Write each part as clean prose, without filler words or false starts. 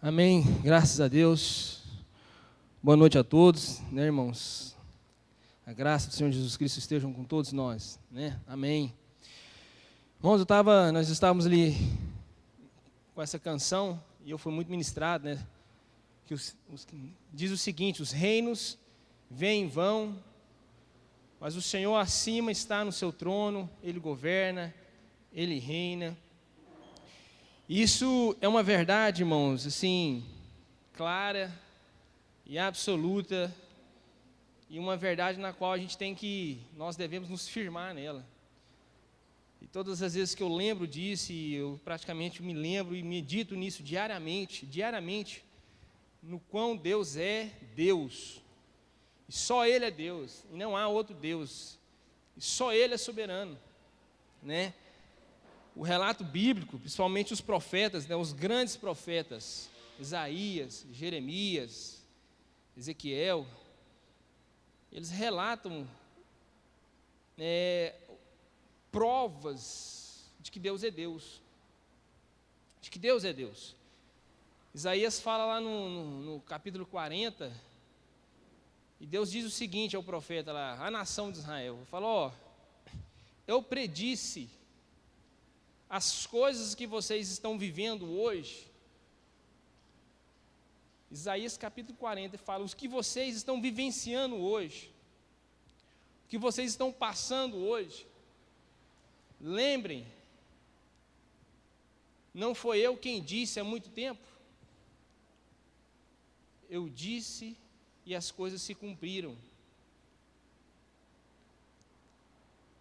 Amém, graças a Deus. Boa noite a todos, né, irmãos? A graça do Senhor Jesus Cristo esteja com todos nós, né? Amém. Irmãos, nós estávamos ali com essa canção e eu fui muito ministrado, né? Que diz o seguinte: os reinos vêm e vão, mas o Senhor acima está no seu trono, Ele governa, Ele reina. Isso é uma verdade, irmãos, assim, clara e absoluta, e uma verdade na qual nós devemos nos firmar nela. E todas as vezes que eu lembro disso, e eu praticamente me lembro e medito nisso diariamente, no quão Deus é Deus. E só Ele é Deus, e não há outro Deus. E só Ele é soberano, né? O relato bíblico, principalmente os profetas, né, os grandes profetas, Isaías, Jeremias, Ezequiel, eles relatam provas de que Deus é Deus. De que Deus é Deus. Isaías fala lá no capítulo 40, e Deus diz o seguinte ao profeta lá, a nação de Israel, falou: eu predisse as coisas que vocês estão vivendo hoje. Isaías capítulo 40 fala, os que vocês estão vivenciando hoje, o que vocês estão passando hoje, lembrem, não foi eu quem disse há muito tempo? Eu disse e as coisas se cumpriram.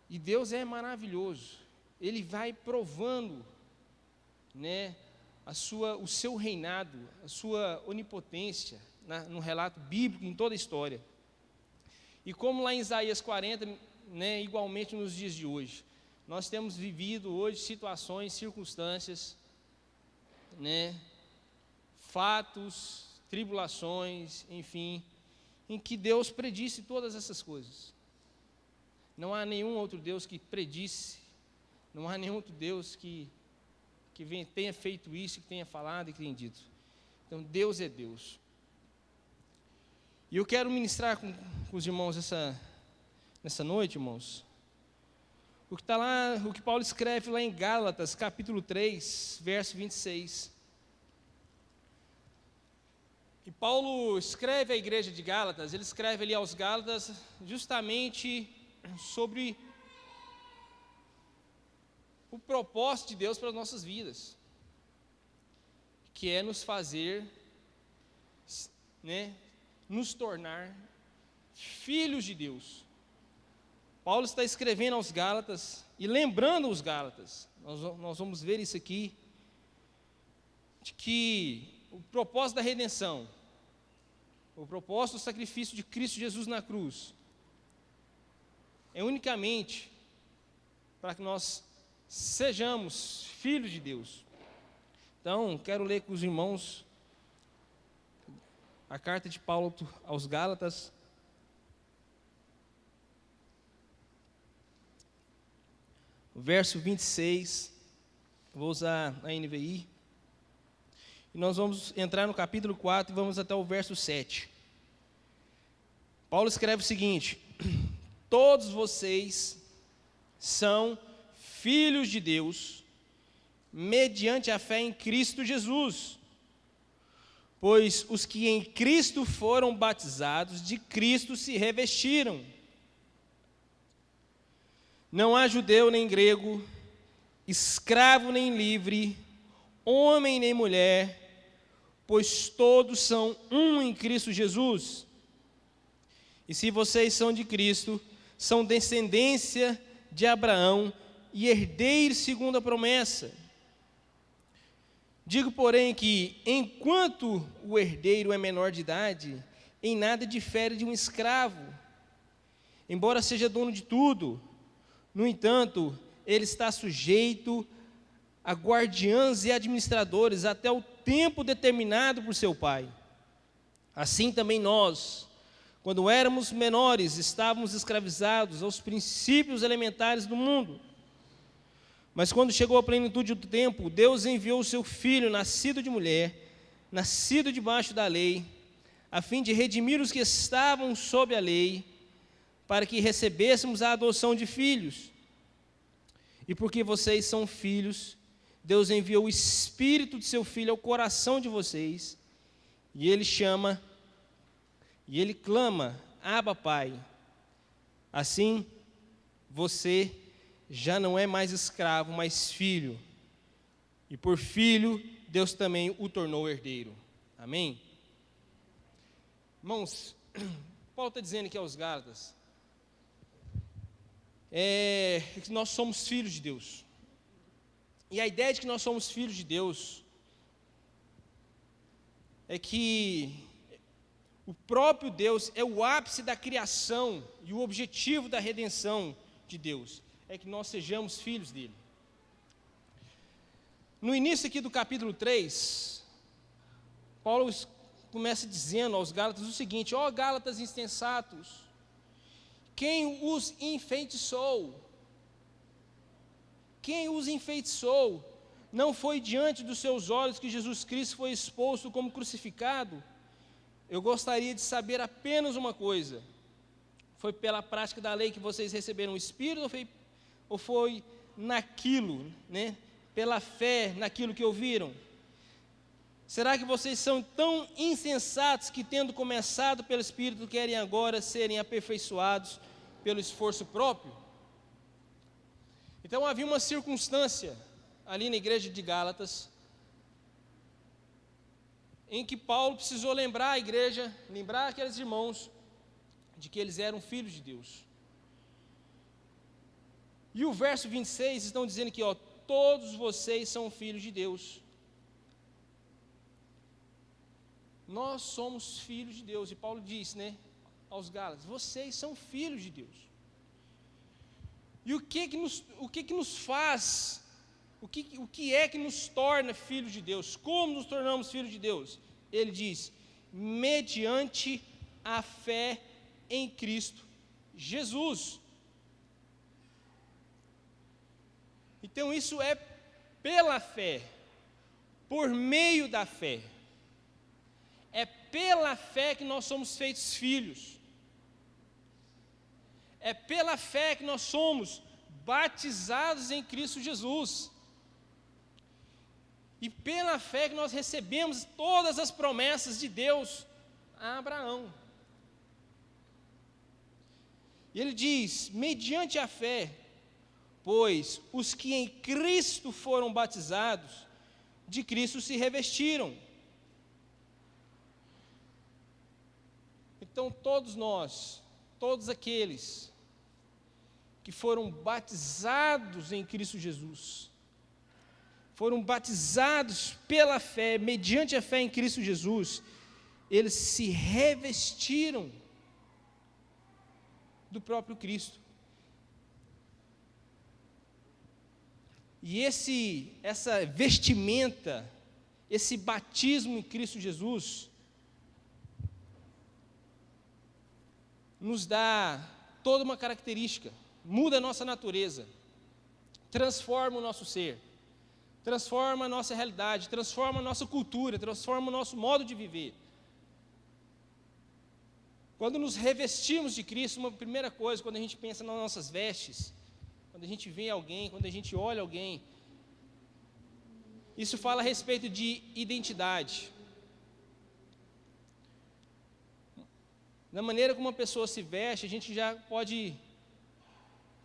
E Deus é maravilhoso. Ele vai provando, né, o seu reinado, a sua onipotência, no relato bíblico, em toda a história. E como lá em Isaías 40, né, igualmente nos dias de hoje, nós temos vivido hoje situações, circunstâncias, né, fatos, tribulações, enfim, em que Deus predisse todas essas coisas. Não há nenhum outro Deus que predisse. Não há nenhum outro Deus que tenha feito isso, que tenha falado e que tenha dito. Então, Deus é Deus. E eu quero ministrar com os irmãos nessa noite, irmãos, o que Paulo escreve lá em Gálatas, capítulo 3, verso 26. E Paulo escreve à igreja de Gálatas, ele escreve ali aos Gálatas justamente sobre o propósito de Deus para as nossas vidas, que é nos fazer, né, nos tornar filhos de Deus. Paulo está escrevendo aos Gálatas e lembrando os Gálatas, nós vamos ver isso aqui, de que o propósito da redenção, o propósito do sacrifício de Cristo Jesus na cruz, é unicamente para que nós sejamos filhos de Deus. Então, quero ler com os irmãos a carta de Paulo aos Gálatas, verso 26, vou usar a NVI, e nós vamos entrar no capítulo 4 e vamos até o verso 7. Paulo escreve o seguinte: todos vocês são filhos de Deus, mediante a fé em Cristo Jesus. Pois os que em Cristo foram batizados, de Cristo se revestiram. Não há judeu nem grego, escravo nem livre, homem nem mulher, pois todos são um em Cristo Jesus. E se vocês são de Cristo, são descendência de Abraão, e herdeiros segundo a promessa. Digo, porém, que, enquanto o herdeiro é menor de idade, em nada difere de um escravo, embora seja dono de tudo. No entanto, ele está sujeito a guardiãs e administradores até o tempo determinado por seu pai. Assim também nós, quando éramos menores, estávamos escravizados aos princípios elementares do mundo. Mas quando chegou a plenitude do tempo, Deus enviou o seu Filho, nascido de mulher, nascido debaixo da lei, a fim de redimir os que estavam sob a lei, para que recebêssemos a adoção de filhos. E porque vocês são filhos, Deus enviou o Espírito de seu Filho ao coração de vocês, e Ele clama, Abba, Pai. Assim, você já não é mais escravo, mas filho. E por filho, Deus também o tornou herdeiro. Amém? Irmãos, Paulo está dizendo aqui aos Gálatas, que nós somos filhos de Deus. E a ideia de que nós somos filhos de Deus é que o próprio Deus é o ápice da criação e o objetivo da redenção de Deus é que nós sejamos filhos dele. No início aqui do capítulo 3, Paulo começa dizendo aos Gálatas o seguinte: ó Gálatas insensatos, quem os enfeitiçou? Quem os enfeitiçou? Não foi diante dos seus olhos que Jesus Cristo foi exposto como crucificado? Eu gostaria de saber apenas uma coisa: foi pela prática da lei que vocês receberam o Espírito, ou foi naquilo, pela fé naquilo que ouviram? Será que vocês são tão insensatos que, tendo começado pelo Espírito, querem agora serem aperfeiçoados pelo esforço próprio? Então havia uma circunstância ali na igreja de Gálatas, em que Paulo precisou lembrar a igreja, lembrar aqueles irmãos, de que eles eram filhos de Deus. E o verso 26 estão dizendo que, todos vocês são filhos de Deus. Nós somos filhos de Deus. E Paulo diz, aos Gálatas, vocês são filhos de Deus. E o que nos faz, o que é que nos torna filhos de Deus? Como nos tornamos filhos de Deus? Ele diz, mediante a fé em Cristo Jesus. Então isso é pela fé, por meio da fé. É pela fé que nós somos feitos filhos. É pela fé que nós somos batizados em Cristo Jesus. E pela fé que nós recebemos todas as promessas de Deus a Abraão. E ele diz, mediante a fé, pois os que em Cristo foram batizados, de Cristo se revestiram. Então todos nós, todos aqueles que foram batizados em Cristo Jesus, foram batizados pela fé, mediante a fé em Cristo Jesus, eles se revestiram do próprio Cristo. E essa vestimenta, esse batismo em Cristo Jesus, nos dá toda uma característica, muda a nossa natureza, transforma o nosso ser, transforma a nossa realidade, transforma a nossa cultura, transforma o nosso modo de viver. Quando nos revestimos de Cristo, uma primeira coisa, quando a gente pensa nas nossas vestes, quando a gente vê alguém, quando a gente olha alguém, isso fala a respeito de identidade. Na maneira como uma pessoa se veste, a gente já pode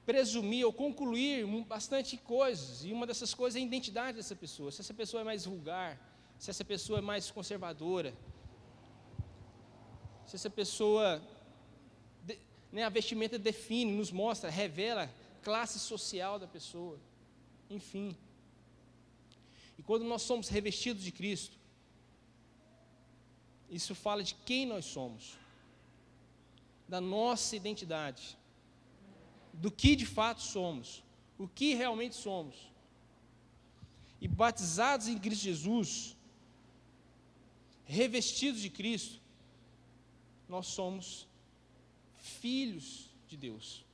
presumir ou concluir bastante coisas, e uma dessas coisas é a identidade dessa pessoa. Se essa pessoa é mais vulgar, se essa pessoa é mais conservadora, se essa pessoa, a vestimenta define, nos mostra, revela a classe social da pessoa, enfim. E quando nós somos revestidos de Cristo, isso fala de quem nós somos, da nossa identidade, do que de fato somos, o que realmente somos. E batizados em Cristo Jesus, revestidos de Cristo, nós somos filhos de Deus.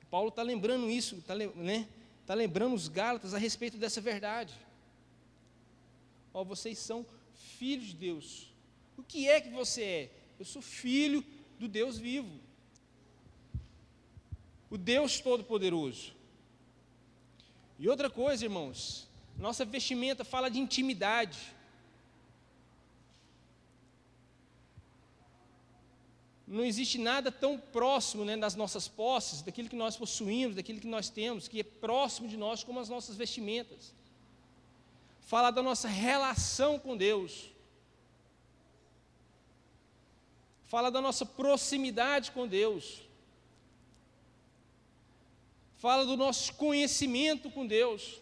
Paulo está lembrando isso, está lembrando os Gálatas a respeito dessa verdade. Vocês são filho de Deus. O que é que você é? Eu sou filho do Deus vivo, o Deus Todo-Poderoso. E outra coisa, irmãos, nossa vestimenta fala de intimidade. Não existe nada tão próximo, né, das nossas posses, daquilo que nós possuímos, daquilo que nós temos, que é próximo de nós como as nossas vestimentas. Fala da nossa relação com Deus. Fala da nossa proximidade com Deus. Fala do nosso conhecimento com Deus.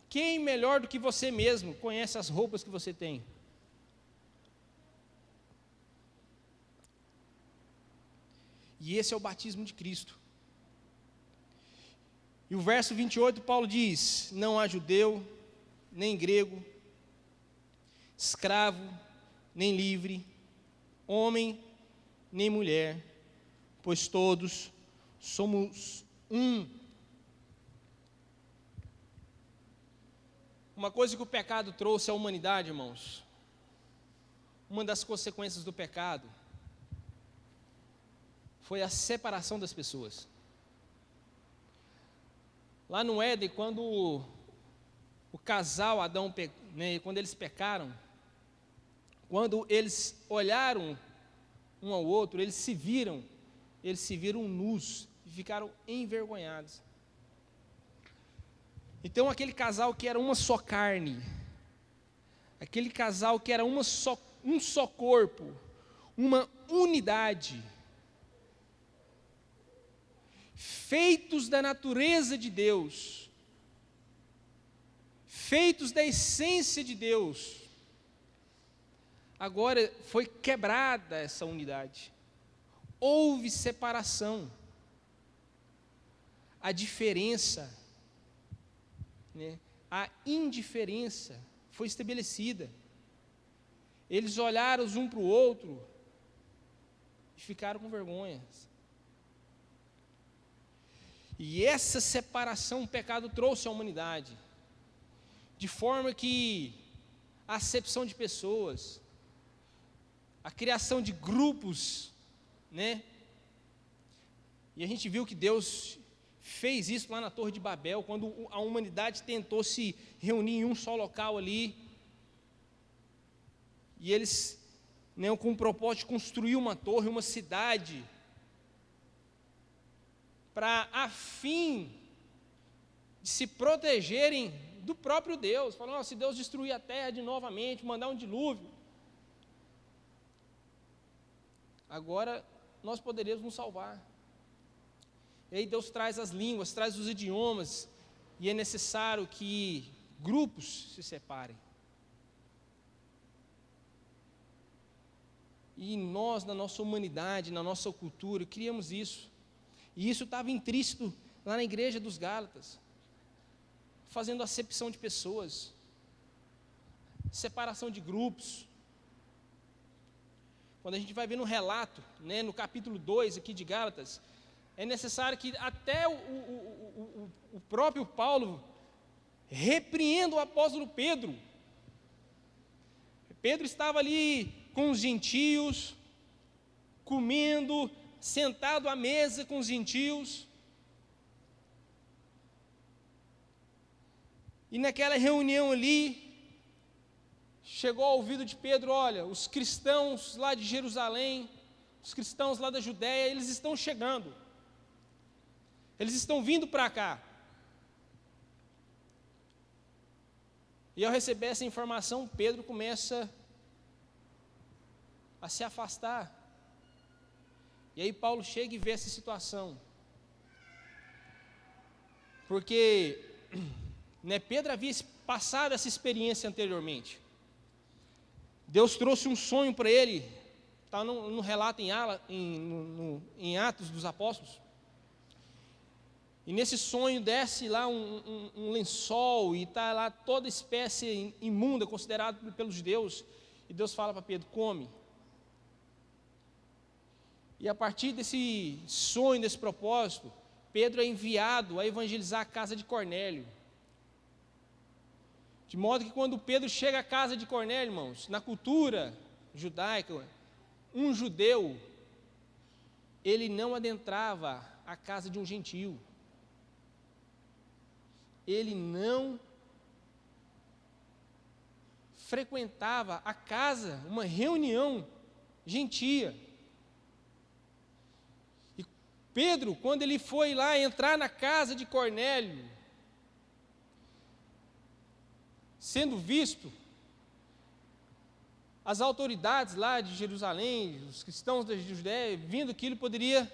Quem melhor do que você mesmo conhece as roupas que você tem? E esse é o batismo de Cristo. E o verso 28, Paulo diz: não há judeu, nem grego, escravo, nem livre, homem, nem mulher, pois todos somos um. Uma coisa que o pecado trouxe à humanidade, irmãos, uma das consequências do pecado foi a separação das pessoas. Lá no Éden, quando o casal Adão, né, quando eles pecaram, quando eles olharam um ao outro, eles se viram nus e ficaram envergonhados. Então aquele casal que era uma só carne, aquele casal que era um só corpo, uma unidade, feitos da natureza de Deus, feitos da essência de Deus, agora foi quebrada essa unidade, houve separação, a diferença, né, a indiferença foi estabelecida. Eles olharam um para o outro e ficaram com vergonha. E essa separação o pecado trouxe à humanidade, de forma que a acepção de pessoas, a criação de grupos, né? E a gente viu que Deus fez isso lá na Torre de Babel, quando a humanidade tentou se reunir em um só local ali, e eles, né, com o propósito de construir uma torre, uma cidade, para a fim de se protegerem do próprio Deus. Falando, se Deus destruir a terra de novamente, mandar um dilúvio, agora nós poderíamos nos salvar. E aí Deus traz as línguas, traz os idiomas, e é necessário que grupos se separem. E nós, na nossa humanidade, na nossa cultura, criamos isso. E isso estava intrínseco lá na igreja dos Gálatas, fazendo acepção de pessoas, separação de grupos. Quando a gente vai ver no relato, né, no capítulo 2 aqui de Gálatas, é necessário que até o próprio Paulo repreenda o apóstolo Pedro. Pedro estava ali com os gentios, comendo, sentado à mesa com os gentios, e naquela reunião ali, chegou ao ouvido de Pedro: olha, os cristãos lá de Jerusalém, os cristãos lá da Judéia, eles estão chegando, eles estão vindo para cá. E ao receber essa informação, Pedro começa a se afastar. E aí Paulo chega e vê essa situação, porque, né, Pedro havia passado essa experiência anteriormente. Deus trouxe um sonho para ele, está no relato em Atos dos Apóstolos. E nesse sonho desce lá um lençol, e está lá toda espécie imunda, considerada pelos judeus, e Deus fala para Pedro: come. E a partir desse sonho, desse propósito, Pedro é enviado a evangelizar a casa de Cornélio. De modo que quando Pedro chega à casa de Cornélio, irmãos, na cultura judaica, um judeu, ele não adentrava a casa de um gentio. Ele não frequentava a casa, uma reunião gentia. E Pedro, quando ele foi lá entrar na casa de Cornélio, sendo visto, as autoridades lá de Jerusalém, os cristãos da Judéia, vindo que ele poderia,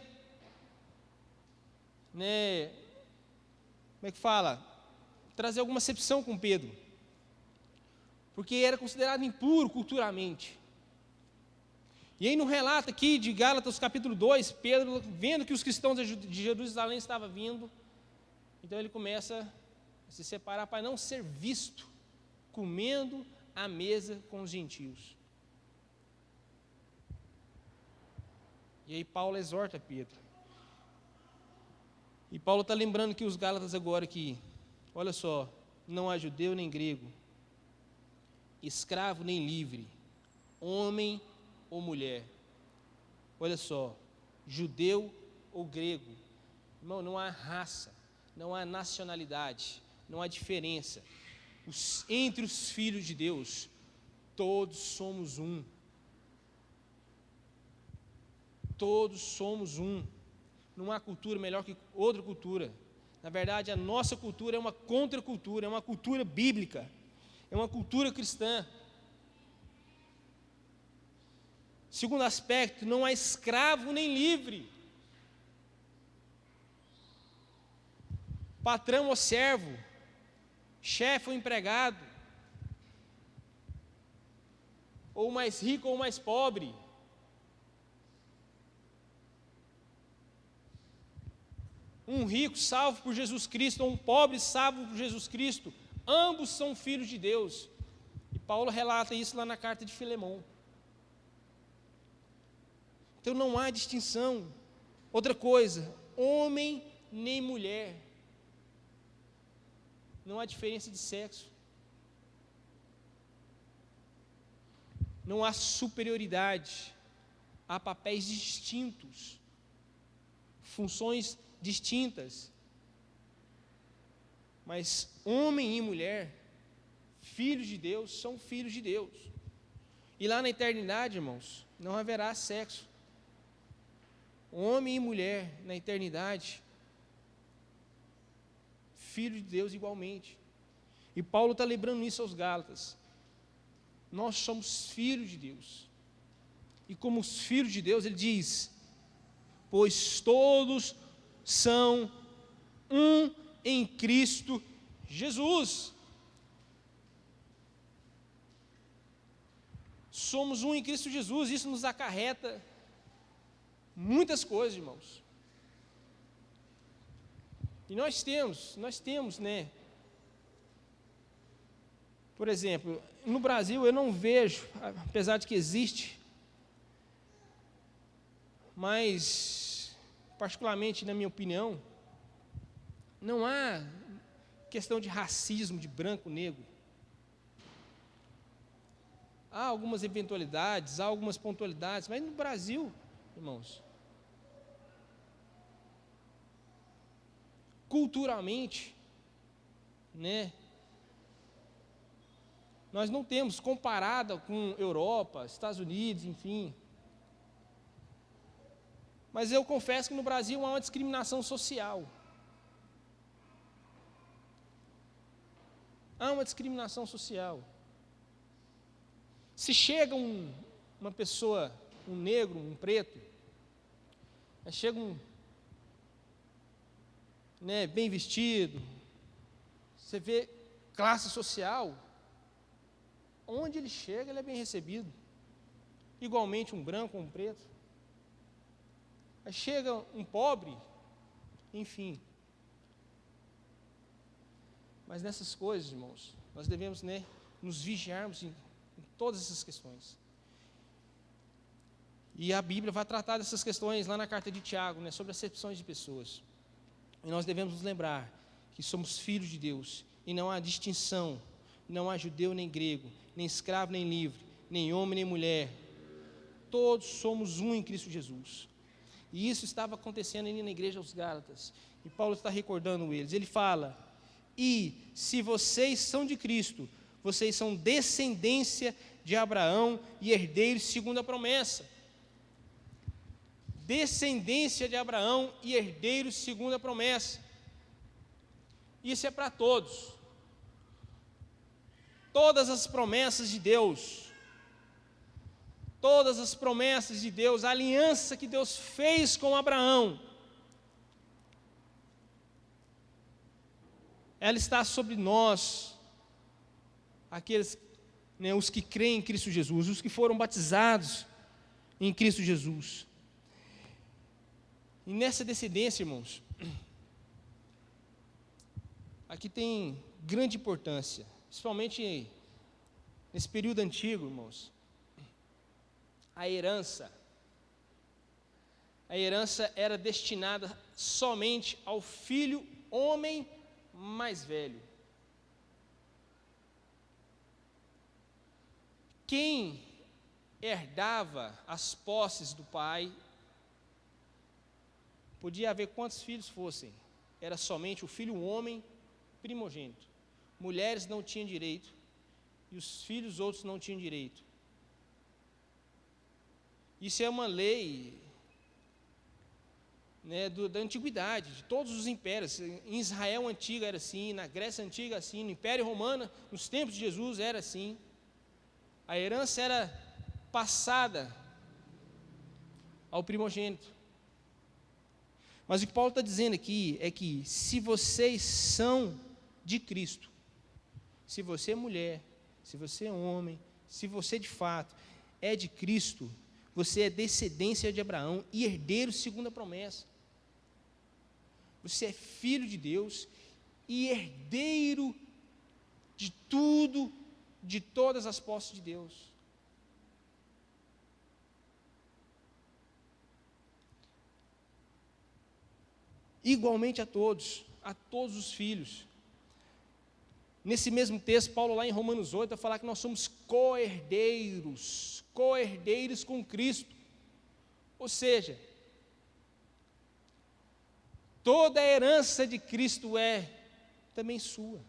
como é que fala? Trazer alguma acepção com Pedro, porque era considerado impuro culturalmente. E aí no relato aqui de Gálatas capítulo 2, Pedro, vendo que os cristãos de Jerusalém estavam vindo, então ele começa a se separar para não ser visto comendo à mesa com os gentios. E aí Paulo exorta Pedro. E Paulo está lembrando que os Gálatas agora que, olha só, não há judeu nem grego, escravo nem livre, homem ou mulher. Olha só, judeu ou grego. Irmão, não há raça, não há nacionalidade, não há diferença. Entre os filhos de Deus, todos somos um. Todos somos um. Não há cultura melhor que outra cultura. Na verdade, a nossa cultura é uma contracultura, é uma cultura bíblica, é uma cultura cristã. Segundo aspecto, não há escravo nem livre, patrão ou servo, chefe ou empregado, ou mais rico ou mais pobre. Um rico salvo por Jesus Cristo, ou um pobre salvo por Jesus Cristo, ambos são filhos de Deus. E Paulo relata isso lá na carta de Filemão. Então não há distinção. Outra coisa, homem nem mulher. Não há diferença de sexo. Não há superioridade. Há papéis distintos, funções distintas. Mas homem e mulher, filhos de Deus, são filhos de Deus. E lá na eternidade, irmãos, não haverá sexo. Homem e mulher na eternidade, filho de Deus igualmente. E Paulo está lembrando isso aos Gálatas. Nós somos filhos de Deus. E como os filhos de Deus, ele diz: pois todos são um em Cristo Jesus. Somos um em Cristo Jesus. Isso nos acarreta muitas coisas, irmãos. E nós temos, né? Por exemplo, no Brasil eu não vejo, apesar de que existe, mas, particularmente na minha opinião, não há questão de racismo, de branco, negro. Há algumas eventualidades, há algumas pontualidades, mas no Brasil, irmãos, culturalmente, né, nós não temos, comparado com Europa, Estados Unidos, enfim. Mas eu confesso que no Brasil há uma discriminação social. Há uma discriminação social. Se chega uma pessoa, um negro, um preto, chega bem vestido, você vê classe social, onde ele chega, ele é bem recebido. Igualmente um branco ou um preto. Aí chega um pobre, enfim. Mas nessas coisas, irmãos, nós devemos nos vigiarmos em todas essas questões. E a Bíblia vai tratar dessas questões lá na carta de Tiago, sobre acepções de pessoas. E nós devemos nos lembrar que somos filhos de Deus e não há distinção não há judeu nem grego, nem escravo nem livre, nem homem nem mulher. Todos somos um em Cristo Jesus. E isso estava acontecendo ali na igreja aos Gálatas. E Paulo está recordando eles. Ele fala: e se vocês são de Cristo, vocês são descendência de Abraão e herdeiros segundo a promessa. Descendência de Abraão e herdeiros segundo a promessa. Isso é para todos. Todas as promessas de Deus, a aliança que Deus fez com Abraão, ela está sobre nós, aqueles, os que creem em Cristo Jesus, os que foram batizados em Cristo Jesus. E nessa descendência, irmãos, aqui tem grande importância, principalmente nesse período antigo, irmãos. A herança era destinada somente ao filho homem mais velho. Quem herdava as posses do pai, podia haver quantos filhos fossem, era somente o filho homem primogênito. Mulheres não tinham direito, e os filhos outros não tinham direito. Isso é uma lei, da antiguidade, de todos os impérios. Em Israel antiga era assim, na Grécia antiga assim, no Império Romano, nos tempos de Jesus era assim. A herança era passada ao primogênito. Mas o que Paulo está dizendo aqui é que se vocês são de Cristo, se você é mulher, se você é homem, se você de fato é de Cristo, você é descendência de Abraão e herdeiro segundo a promessa. Você é filho de Deus e herdeiro de tudo, de todas as posses de Deus. Igualmente a todos os filhos. Nesse mesmo texto, Paulo lá em Romanos 8 vai falar que nós somos co-herdeiros com Cristo. Ou seja, toda a herança de Cristo é também sua,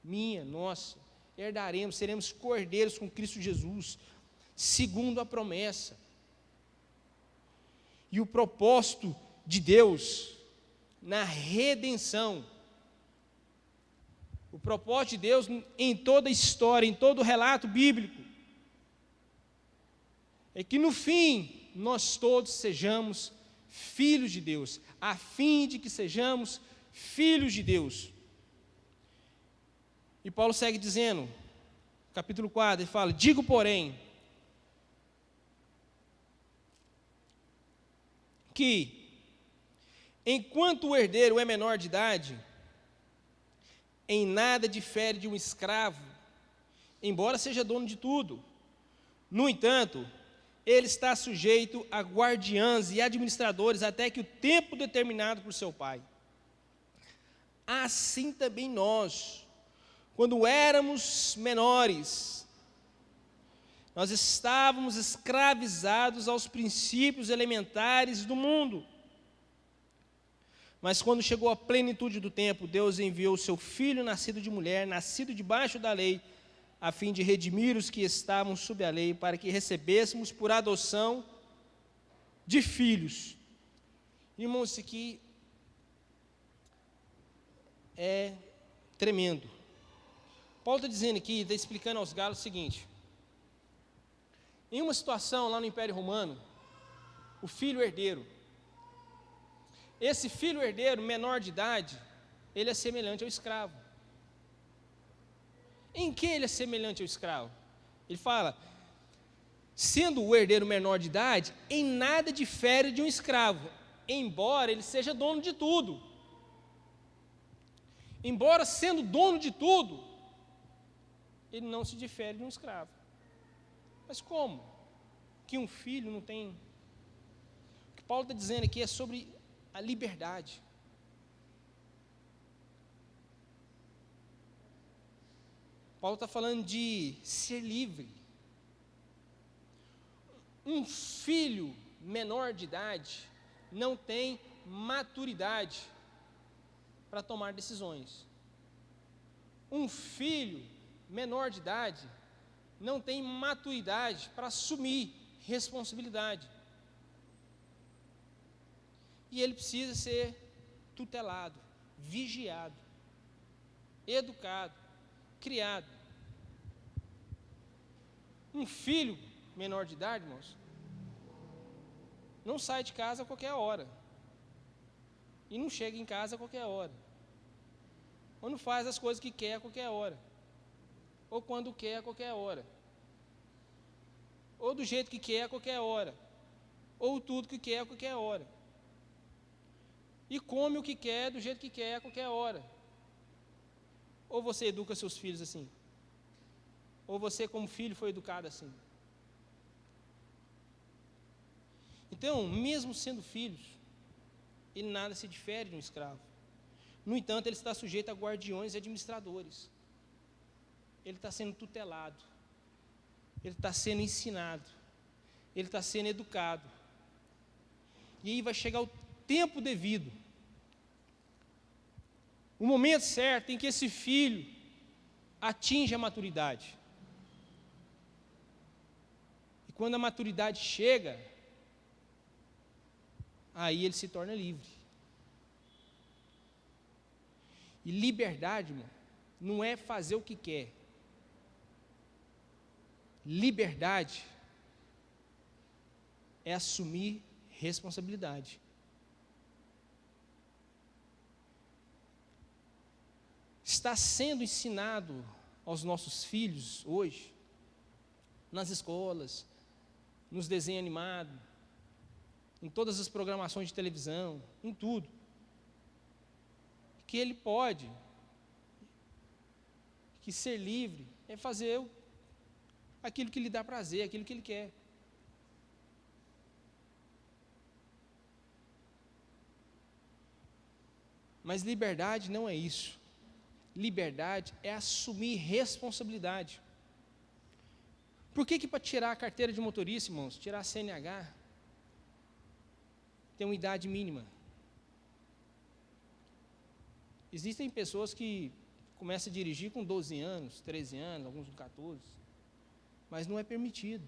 minha, nossa. Herdaremos, seremos co-herdeiros com Cristo Jesus, segundo a promessa. E o propósito de Deus na redenção, o propósito de Deus em toda a história, em todo o relato bíblico, é que no fim nós todos sejamos filhos de Deus, a fim de que sejamos filhos de Deus. E Paulo segue dizendo, capítulo 4, ele fala: digo, porém, que enquanto o herdeiro é menor de idade, em nada difere de um escravo, embora seja dono de tudo. No entanto, ele está sujeito a guardiãs e administradores até que o tempo determinado por seu pai. Assim também nós, quando éramos menores, nós estávamos escravizados aos princípios elementares do mundo. Mas quando chegou a plenitude do tempo, Deus enviou o seu Filho, nascido de mulher, nascido debaixo da lei, a fim de redimir os que estavam sob a lei, para que recebêssemos por adoção de filhos. Irmãos, isso aqui é tremendo. Paulo está dizendo aqui, está explicando aos Gálatas o seguinte: em uma situação lá no Império Romano, o filho herdeiro, esse filho herdeiro menor de idade, ele é semelhante ao escravo. Em que ele é semelhante ao escravo? Ele fala, sendo o herdeiro menor de idade, em nada difere de um escravo, embora ele seja dono de tudo. Embora sendo dono de tudo, ele não se difere de um escravo. Mas como? Que um filho não tem... O que Paulo está dizendo aqui é sobre a liberdade. Paulo está falando de ser livre. Um filho menor de idade não tem maturidade para tomar decisões. Um filho menor de idade não tem maturidade para assumir responsabilidade. E ele precisa ser tutelado, vigiado, educado, criado. Um filho menor de idade, irmãos, não sai de casa a qualquer hora. E não chega em casa a qualquer hora. Ou não faz as coisas que quer a qualquer hora. Ou quando quer a qualquer hora. Ou do jeito que quer a qualquer hora. Ou tudo que quer a qualquer hora. E come o que quer do jeito que quer a qualquer hora. Ou você educa seus filhos assim? Ou você, como filho, foi educado assim? Então, mesmo sendo filhos, ele nada se difere de um escravo. No entanto, ele está sujeito a guardiões e administradores. Ele está sendo tutelado. Ele está sendo ensinado. Ele está sendo educado. E aí vai chegar o tempo devido. O momento certo em que esse filho atinge a maturidade. E quando a maturidade chega, aí ele se torna livre. E liberdade, irmão, não é fazer o que quer. Liberdade é assumir responsabilidade. Está sendo ensinado aos nossos filhos hoje, nas escolas, nos desenhos animados, em todas as programações de televisão, em tudo, que ele pode, que ser livre é fazer aquilo que lhe dá prazer, aquilo que ele quer. Mas liberdade não é isso. Liberdade é assumir responsabilidade. Por que para tirar a carteira de motorista, irmãos, tirar a CNH, tem uma idade mínima? Existem pessoas que começam a dirigir com 12 anos, 13 anos, alguns com 14, mas não é permitido.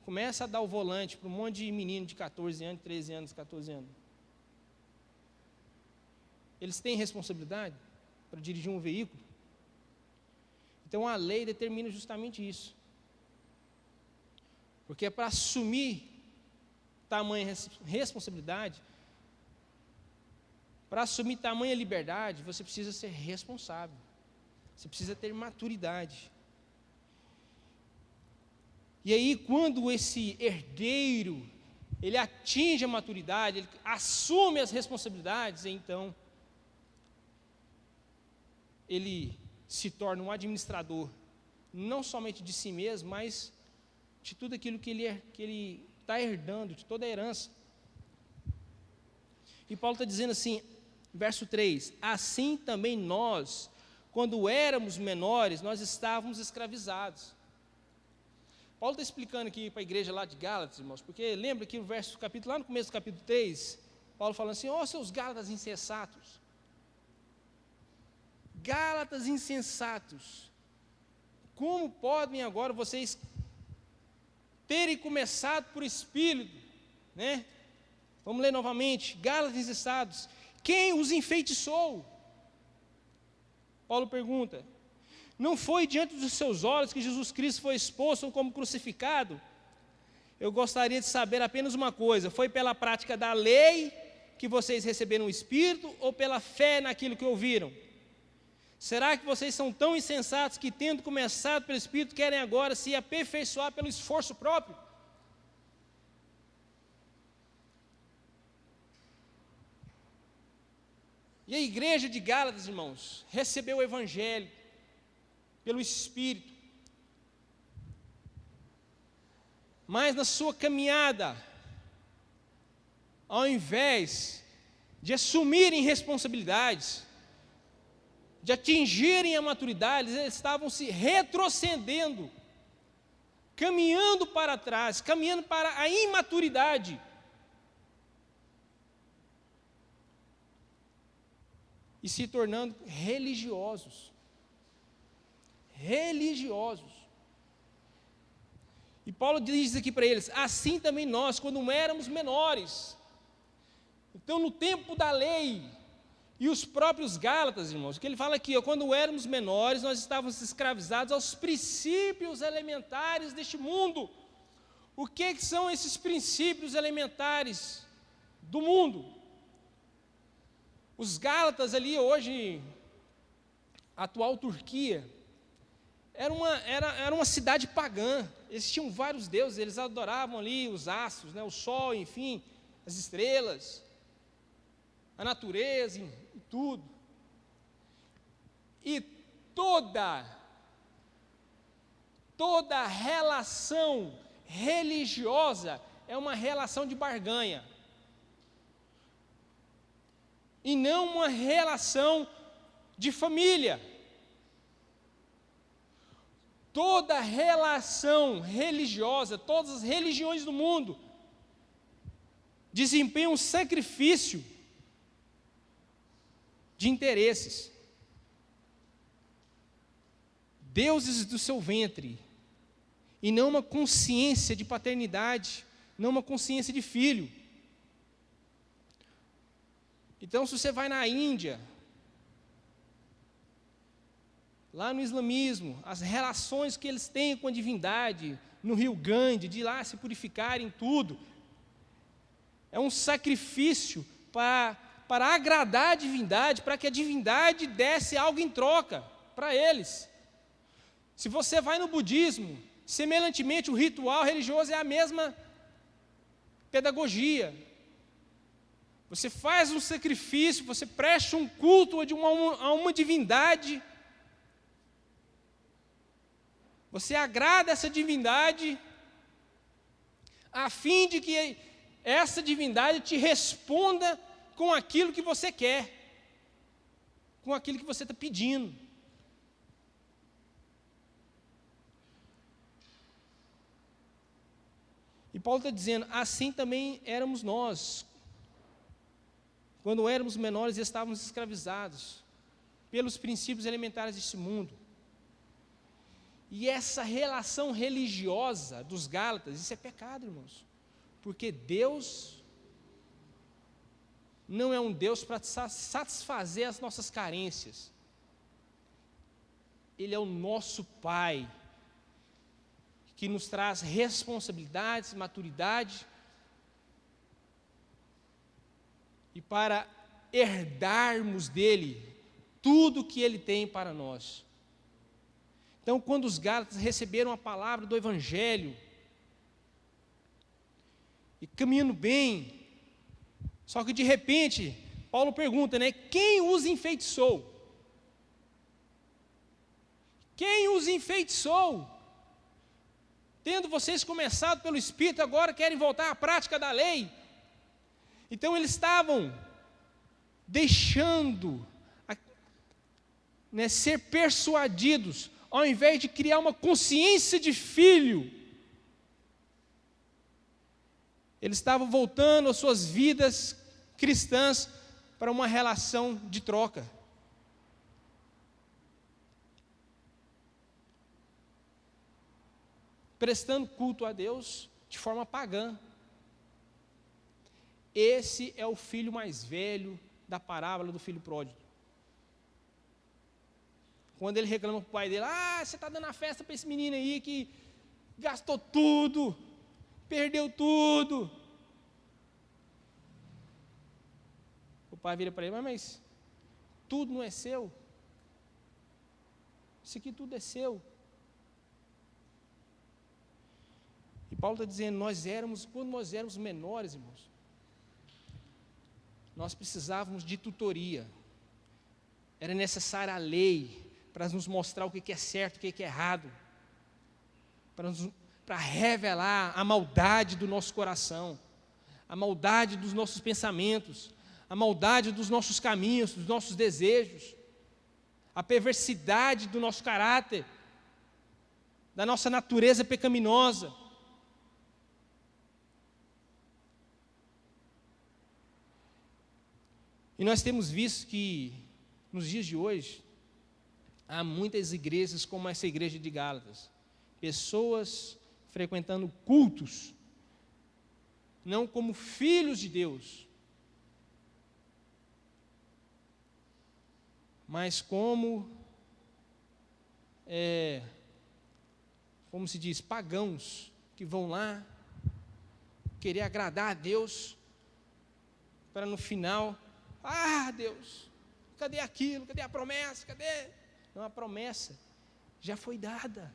Começa a dar o volante para um monte de menino de 14 anos, 13 anos, 14 anos. Eles têm responsabilidade para dirigir um veículo? Então a lei determina justamente isso. Porque é para assumir tamanha responsabilidade, para assumir tamanha liberdade, você precisa ser responsável. Você precisa ter maturidade. E aí, quando esse herdeiro, ele atinge a maturidade, ele assume as responsabilidades, então ele se torna um administrador, não somente de si mesmo, mas de tudo aquilo que ele está herdando, de toda a herança. E Paulo está dizendo assim, verso 3, assim também nós, quando éramos menores, nós estávamos escravizados. Paulo está explicando aqui para a igreja lá de Gálatas, irmãos, porque lembra que lá no começo do capítulo 3, Paulo falando assim, ó seus Gálatas insensatos. Gálatas insensatos, como podem agora vocês terem começado por espírito, né? Vamos ler novamente, Gálatas insensatos, quem os enfeitiçou? Paulo pergunta, não foi diante dos seus olhos que Jesus Cristo foi exposto como crucificado? Eu gostaria de saber apenas uma coisa, foi pela prática da lei que vocês receberam o Espírito ou pela fé naquilo que ouviram? Será que vocês são tão insensatos que, tendo começado pelo Espírito, querem agora se aperfeiçoar pelo esforço próprio? E a igreja de Gálatas, irmãos, recebeu o Evangelho pelo Espírito. Mas na sua caminhada, ao invés de assumirem responsabilidades, de atingirem a maturidade, eles estavam se retrocedendo, caminhando para trás, caminhando para a imaturidade. E se tornando religiosos. Religiosos. E Paulo diz aqui para eles: assim também nós, quando éramos menores. Então, no tempo da lei, e os próprios Gálatas, irmãos, que ele fala aqui, ó, quando éramos menores, nós estávamos escravizados aos princípios elementares deste mundo. O que são esses princípios elementares do mundo? Os Gálatas ali hoje, a atual Turquia, era uma cidade pagã. Eles tinham vários deuses, eles adoravam ali os astros, né, o sol, enfim, as estrelas, a natureza e tudo. E toda relação religiosa é uma relação de barganha. E não uma relação de família. Toda relação religiosa, todas as religiões do mundo, desempenham um sacrifício de interesses. Deuses do seu ventre, e não uma consciência de paternidade, não uma consciência de filho. Então, se você vai na Índia, lá no islamismo, as relações que eles têm com a divindade, no rio Ganges, de lá se purificarem tudo, é um sacrifício para agradar a divindade, para que a divindade desse algo em troca para eles. Se você vai no budismo, semelhantemente o ritual religioso é a mesma pedagogia. Você faz um sacrifício, você presta um culto a uma divindade, você agrada essa divindade, a fim de que essa divindade te responda com aquilo que você quer, com aquilo que você está pedindo. E Paulo está dizendo, assim também éramos nós, quando éramos menores e estávamos escravizados pelos princípios elementares deste mundo. E essa relação religiosa dos Gálatas, isso é pecado, irmãos, porque Deus não é um Deus para satisfazer as nossas carências. Ele é o nosso Pai, que nos traz responsabilidades, maturidade, e para herdarmos dele tudo que ele tem para nós. Então, quando os Gálatas receberam a palavra do Evangelho, e caminhando bem, só que de repente, Paulo pergunta, né, quem os enfeitiçou? Quem os enfeitiçou? Tendo vocês começado pelo Espírito, agora querem voltar à prática da lei. Então eles estavam deixando ser persuadidos, ao invés de criar uma consciência de filho, eles estavam voltando às suas vidas cristãs para uma relação de troca. Prestando culto a Deus de forma pagã. Esse é o filho mais velho da parábola do filho pródigo. Quando ele reclama para o pai dele, você está dando a festa para esse menino aí que gastou tudo, perdeu tudo. O pai vira para ele, mas tudo não é seu? Isso aqui tudo é seu. E Paulo está dizendo, quando nós éramos menores, irmãos, nós precisávamos de tutoria. Era necessária a lei para nos mostrar o que é certo, o que é errado, para revelar a maldade do nosso coração, a maldade dos nossos pensamentos, a maldade dos nossos caminhos, dos nossos desejos, a perversidade do nosso caráter, da nossa natureza pecaminosa. E nós temos visto que, nos dias de hoje, há muitas igrejas como essa igreja de Gálatas, pessoas frequentando cultos, não como filhos de Deus, mas como se diz, pagãos, que vão lá querer agradar a Deus, para no final, Deus, cadê aquilo, cadê a promessa, cadê? Não, a promessa já foi dada,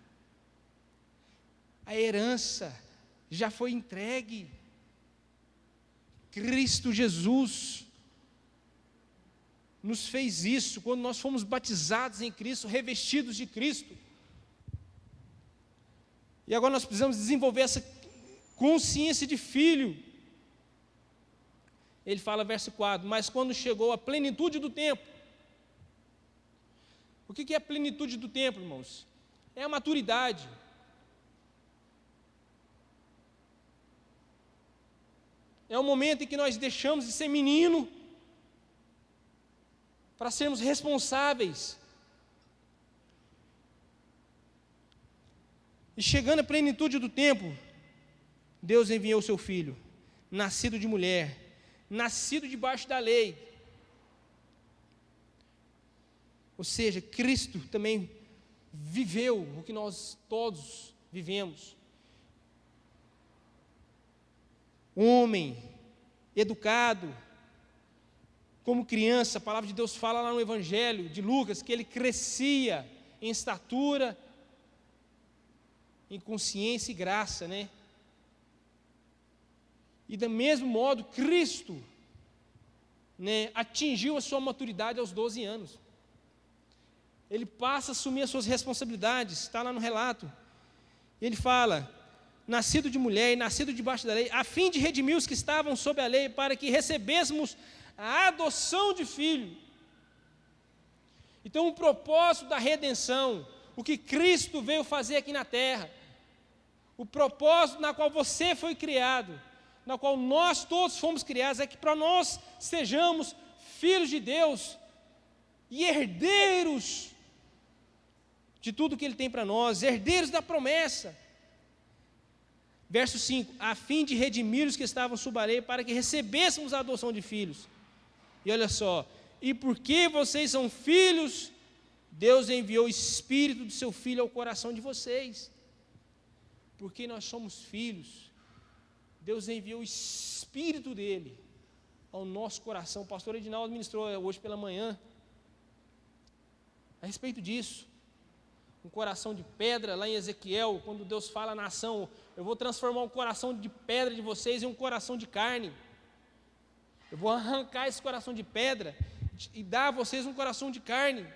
a herança já foi entregue, Cristo Jesus nos fez isso, quando nós fomos batizados em Cristo, revestidos de Cristo. E agora nós precisamos desenvolver essa consciência de filho. Ele fala, verso 4, mas quando chegou a plenitude do tempo. O que é a plenitude do tempo, irmãos? É a maturidade. É o momento em que nós deixamos de ser menino para sermos responsáveis. E chegando à plenitude do tempo, Deus enviou o seu filho, nascido de mulher, nascido debaixo da lei. Ou seja, Cristo também viveu o que nós todos vivemos. Homem, educado, como criança, a palavra de Deus fala lá no Evangelho de Lucas, que ele crescia em estatura, em consciência e graça, né? E do mesmo modo, Cristo, né, atingiu a sua maturidade aos 12 anos. Ele passa a assumir as suas responsabilidades, está lá no relato. Ele fala, nascido de mulher e nascido debaixo da lei, a fim de redimir os que estavam sob a lei, para que recebêssemos a adoção de filho. Então, o propósito da redenção, o que Cristo veio fazer aqui na terra, o propósito na qual você foi criado, na qual nós todos fomos criados, é que para nós sejamos filhos de Deus e herdeiros de tudo que Ele tem para nós, herdeiros da promessa. Verso 5, a fim de redimir os que estavam sob a lei, para que recebêssemos a adoção de filhos. E olha só, e porque vocês são filhos, Deus enviou o Espírito do seu Filho ao coração de vocês. Porque nós somos filhos, Deus enviou o Espírito dEle ao nosso coração. O pastor Edinaldo ministrou hoje pela manhã a respeito disso. Um coração de pedra, lá em Ezequiel, quando Deus fala à nação, eu vou transformar um coração de pedra de vocês em um coração de carne. Eu vou arrancar esse coração de pedra e dar a vocês um coração de carne.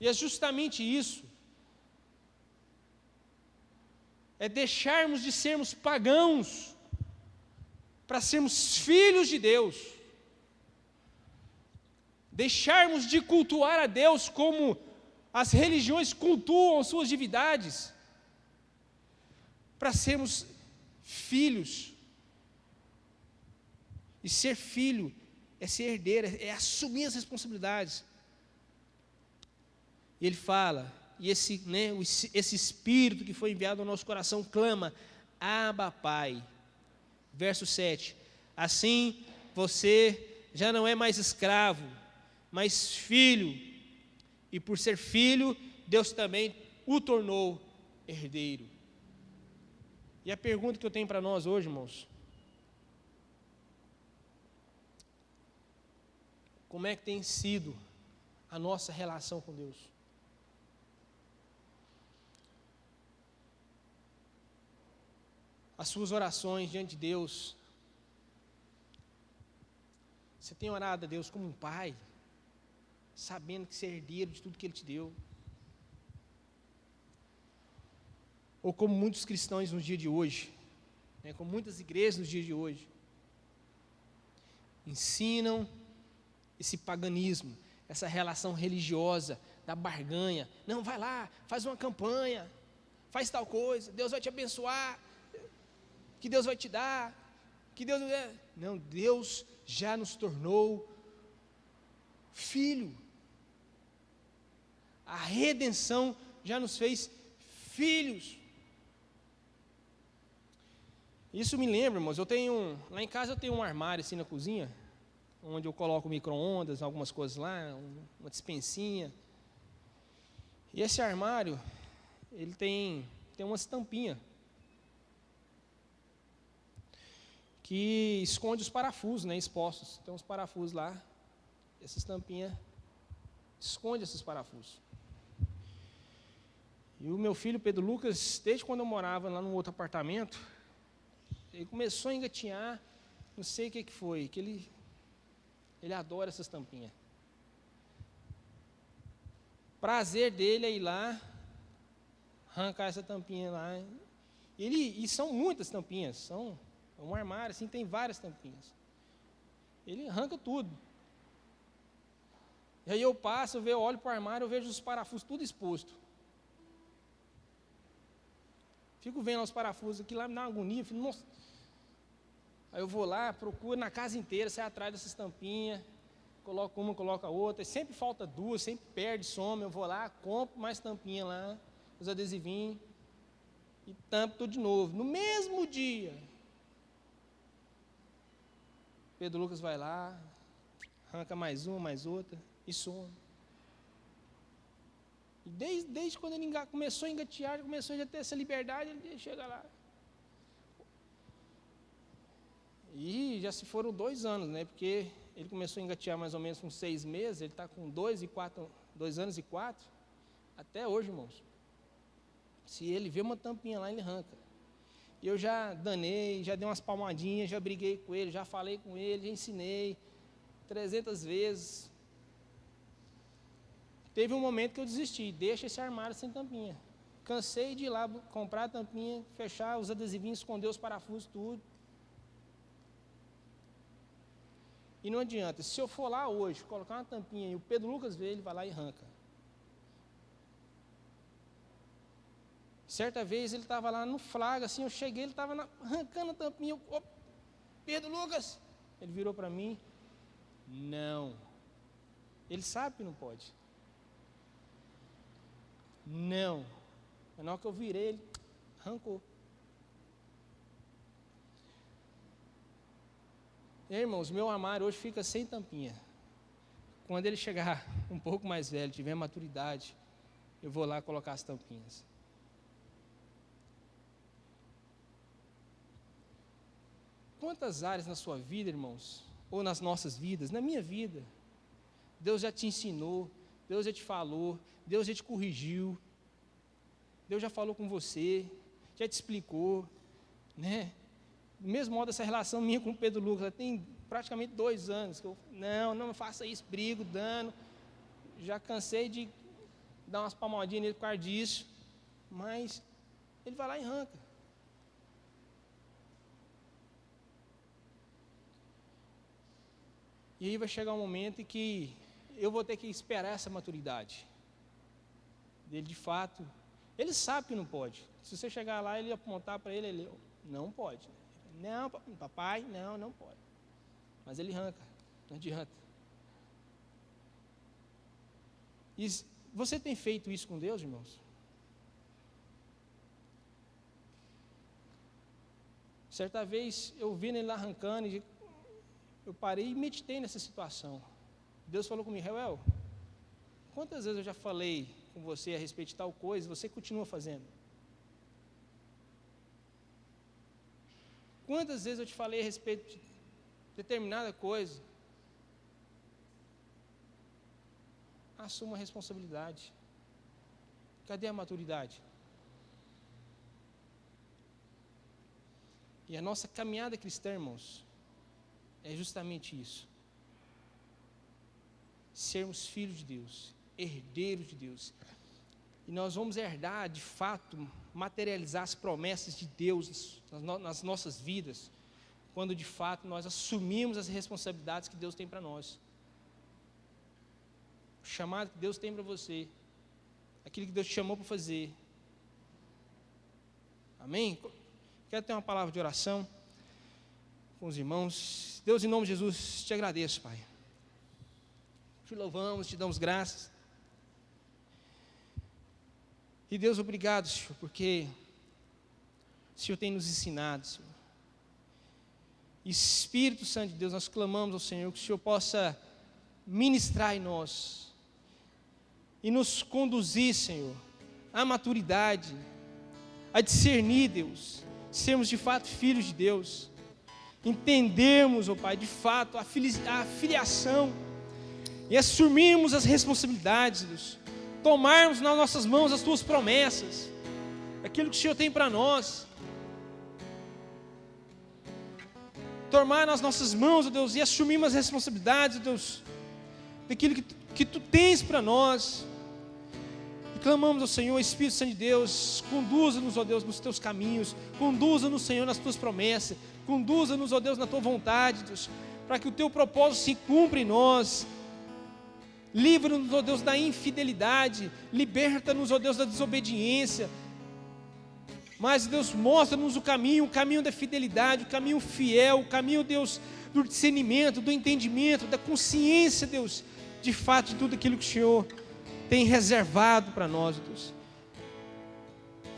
E é justamente isso. É deixarmos de sermos pagãos para sermos filhos de Deus. Deixarmos de cultuar a Deus como as religiões cultuam suas divindades, para sermos filhos. E ser filho é ser herdeiro, é assumir as responsabilidades. E ele fala, e esse Espírito que foi enviado ao nosso coração clama, Abba, Pai. Verso 7, assim você já não é mais escravo, mas filho, e por ser filho, Deus também o tornou herdeiro. E a pergunta que eu tenho para nós hoje, irmãos, como é que tem sido a nossa relação com Deus? As suas orações diante de Deus, você tem orado a Deus como um pai, sabendo que você é herdeiro de tudo que Ele te deu? Ou como muitos cristãos nos dias de hoje, né, como muitas igrejas nos dias de hoje, ensinam esse paganismo, essa relação religiosa, da barganha. Não, vai lá, faz uma campanha, faz tal coisa, Deus vai te abençoar, que Deus vai te dar, que Deus... Não, Deus já nos tornou filho. A redenção já nos fez filhos. Isso me lembra, irmãos, lá em casa eu tenho um armário assim na cozinha, onde eu coloco micro-ondas, algumas coisas lá, uma dispensinha. E esse armário, ele tem umas tampinhas que esconde os parafusos, né, expostos. Tem uns parafusos lá, essas tampinhas esconde esses parafusos. E o meu filho, Pedro Lucas, desde quando eu morava lá num outro apartamento, ele começou a engatinhar, não sei o que foi, que ele adora essas tampinhas. Prazer dele é ir lá, arrancar essa tampinha lá. E são muitas tampinhas, é um armário assim, tem várias tampinhas. Ele arranca tudo. E aí eu passo, eu olho para o armário, eu vejo os parafusos tudo exposto. Fico vendo os parafusos aqui lá, me dá uma agonia, fico, nossa. Aí eu vou lá, procuro na casa inteira, saio atrás dessas tampinhas, coloco uma, coloco a outra, sempre falta duas, sempre perde, some, eu vou lá, compro mais tampinha lá, os adesivinhos, e tampo tudo de novo. No mesmo dia, Pedro Lucas vai lá, arranca mais uma, mais outra, e some. E desde quando ele começou a engatear, ele começou a ter essa liberdade, ele chega lá. E já se foram 2 anos, né? Porque ele começou a engatear mais ou menos com 6 meses, ele está com 2 anos e 4, até hoje, irmãos. Se ele vê uma tampinha lá, ele arranca. E eu já danei, já dei umas palmadinhas, já briguei com ele, já falei com ele, já ensinei 300 vezes. Teve um momento que eu desisti, deixa esse armário sem tampinha. Cansei de ir lá comprar a tampinha, fechar os adesivinhos, esconder os parafusos, tudo. E não adianta, se eu for lá hoje, colocar uma tampinha e o Pedro Lucas vê, ele vai lá e arranca. Certa vez ele estava lá no flagra, assim, eu cheguei, ele estava arrancando a tampinha, Pedro Lucas, ele virou para mim, não. Ele sabe que não pode. Não. Na hora que eu virei, ele arrancou. E aí, irmãos, meu armário hoje fica sem tampinha. Quando ele chegar um pouco mais velho, tiver maturidade, eu vou lá colocar as tampinhas. Quantas áreas na sua vida, irmãos, ou nas nossas vidas, na minha vida, Deus já te ensinou, Deus já te falou, Deus já te corrigiu, Deus já falou com você, já te explicou, né? Do mesmo modo, essa relação minha com o Pedro Lucas, já tem praticamente 2 anos, que eu, não faça isso, brigo, dano, já cansei de dar umas palmadinhas nele por causa disso, mas ele vai lá e arranca. E aí vai chegar um momento em que eu vou ter que esperar essa maturidade. Ele, de fato, ele sabe que não pode. Se você chegar lá, ele apontar para ele, não pode. Não, papai, não pode. Mas ele arranca, não adianta. E você tem feito isso com Deus, irmãos? Certa vez, eu vi ele lá arrancando, e eu parei e meditei nessa situação. Deus falou comigo, Reuel, quantas vezes eu já falei com você a respeito de tal coisa, você continua fazendo? Quantas vezes eu te falei a respeito de determinada coisa? Assuma a responsabilidade. Cadê a maturidade? E a nossa caminhada cristã, irmãos, é justamente isso. Sermos filhos de Deus, herdeiros de Deus. E nós vamos herdar, de fato, materializar as promessas de Deus nas nossas vidas, quando de fato nós assumimos as responsabilidades que Deus tem para nós. o chamado que Deus tem para você, aquilo que Deus te chamou para fazer. Amém? Quero ter uma palavra de oração com os irmãos. Deus, em nome de Jesus, te agradeço, Pai. Te louvamos, te damos graças. E Deus, obrigado, Senhor, porque o Senhor tem nos ensinado, Senhor. Espírito Santo de Deus, nós clamamos ao Senhor que o Senhor possa ministrar em nós e nos conduzir, Senhor, à maturidade, a discernir, Deus, sermos de fato filhos de Deus, entendermos, ó Pai, de fato a filiação e assumirmos as responsabilidades, Deus, tomarmos nas nossas mãos as Tuas promessas, aquilo que o Senhor tem para nós, tomar nas nossas mãos, ó Deus, e assumirmos as responsabilidades, ó Deus, daquilo que Tu tens para nós. E clamamos ao Senhor, Espírito Santo de Deus, conduza-nos, ó Deus, nos Teus caminhos, conduza-nos, Senhor, nas Tuas promessas, conduza-nos, ó Deus, na Tua vontade, Deus, para que o Teu propósito se cumpra em nós. Livra-nos, ó Deus, da infidelidade, liberta-nos, ó Deus, da desobediência. Mas, Deus, mostra-nos o caminho da fidelidade, o caminho fiel, o caminho, Deus, do discernimento, do entendimento, da consciência, Deus, de fato, de tudo aquilo que o Senhor tem reservado para nós, Deus.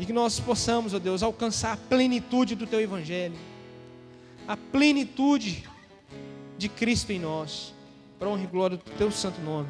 E que nós possamos, ó Deus, alcançar a plenitude do Teu Evangelho, a plenitude de Cristo em nós, para a honra e glória do Teu santo nome.